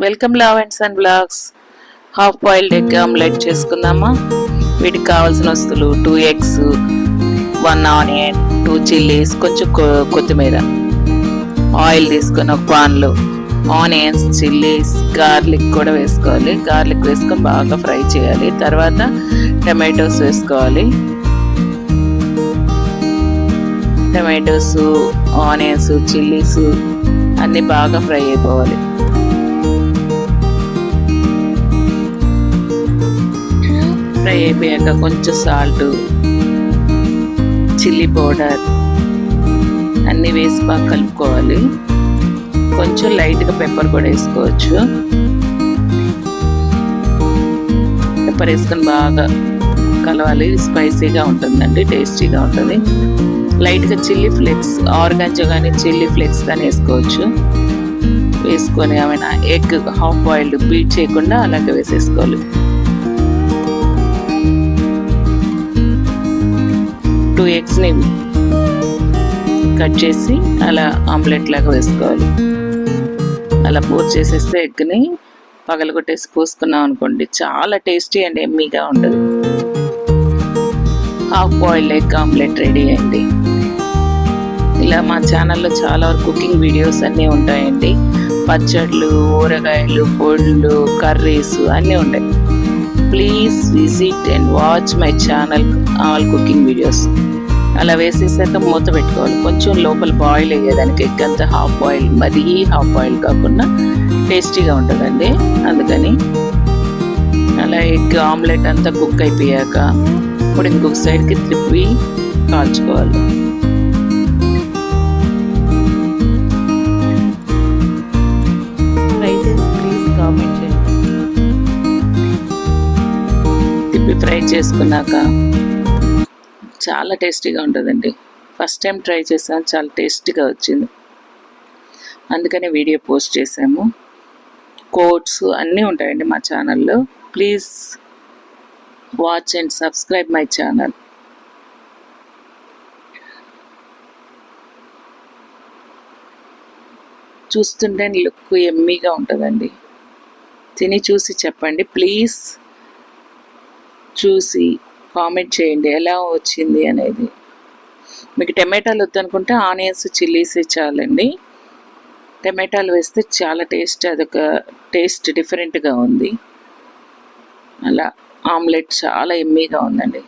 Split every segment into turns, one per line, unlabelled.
Welcome లవెన్స్ and blogs. Half boiled egg omelette చేసుకుందామా. వీటికి కావాల్సిన వస్తువులు 2 eggs, 1 onion, 2 chilies, కొంచెం కొత్తిమీర. ఆయిల్ తీసుకొని ఒక పాన్లో ఆనియన్స్, చిల్లీస్, గార్లిక్ కూడా వేసుకోవాలి. గార్లిక్ వేసుకొని బాగా ఫ్రై చేయాలి. తర్వాత టమాటోస్ వేసుకోవాలి. టమాటోస్, ఆనియన్స్, చిల్లీస్ అన్నీ బాగా ఫ్రై అయిపోవాలి. ఫ్రై అయిపోయాక కొంచెం సాల్ట్, చిల్లీ పౌడర్ అన్నీ వేసి బాగా కలుపుకోవాలి. కొంచెం లైట్గా పెప్పర్ కూడా వేసుకోవచ్చు. పెప్పర్ వేసుకొని బాగా కలవాలి. స్పైసీగా ఉంటుందండి, టేస్టీగా ఉంటుంది. లైట్గా చిల్లీ ఫ్లేక్స్, ఆర్గాంజో కానీ చిల్లీ ఫ్లేక్స్ కానీ వేసుకోవచ్చు. వేసుకొని ఏమైనా ఎగ్ హాఫ్ బాయిల్డ్ బీట్ చేయకుండా అలాగే వేసేసుకోవాలి. 2 eggsని కట్ చేసి అలా ఆమ్లెట్ లాగా వేసుకోవాలి. అలా పోర్ చేసేస్తే ఎగ్ని పగలగొట్టేసి పోసుకున్నాం అనుకోండి, చాలా టేస్టీ అండ్ ఎమ్మీగా ఉంటుంది. Half boiled egg omelette ready అయింది. ఇలా మా ఛానల్లో చాలా వరకు కుకింగ్ వీడియోస్ అన్నీ ఉంటాయండి. పచ్చళ్ళు, ఊరగాయలు, పొళ్ళు, కర్రీస్ అన్నీ ఉంటాయి. Please visit and watch my channel all cooking videos. అలా వేసేసాక మూత పెట్టుకోవాలి. కొంచెం లోపల బాయిల్ అయ్యేదానికి ఎగ్ అంతా హాఫ్ బాయిల్, మరీ హాఫ్ బాయిల్ కాకుండా టేస్టీగా ఉంటుందండి. అందుకని అలా ఎగ్ ఆమ్లెట్ అంతా కుక్ అయిపోయాక ఇప్పుడు ఇంకొక సైడ్కి తిప్పి కాల్చుకోవాలి. ఫ్రై చేసి ప్లీజ్ కామెంట్ చేయండి. తిప్పి ఫ్రై చేసుకున్నాక చాలా టేస్టీగా ఉంటుందండి. ఫస్ట్ టైం ట్రై చేసాము, చాలా టేస్టీగా వచ్చింది. అందుకనే వీడియో పోస్ట్ చేసాము. కోడ్స్ అన్నీ ఉంటాయండి మా ఛానల్లో. Please watch and subscribe my channel. చూస్తుంటే లుక్ ఎమ్మీగా ఉంటుందండి. తిని చూసి చెప్పండి. ప్లీజ్ చూసి కామెంట్ చేయండి ఎలా వచ్చింది అనేది. మీకు టమాటాలు వద్దనుకుంటే ఆనియన్స్, చిల్లీస్ చాలండి. టమాటాలు వేస్తే చాలా టేస్ట్, అదొక టేస్ట్ డిఫరెంట్గా ఉంది. అలా ఆమ్లెట్ చాలా ఎమ్మీగా ఉందండి.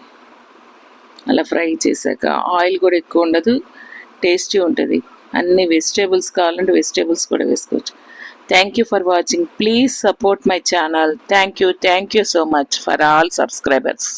అలా ఫ్రై చేశాక ఆయిల్ కూడా ఎక్కువ ఉండదు, టేస్టీ ఉంటుంది. అన్ని వెజిటేబుల్స్ కావాలంటే వెజిటేబుల్స్ కూడా వేసుకోవచ్చు. Thank you for watching. Please support my channel. Thank you so much for all subscribers.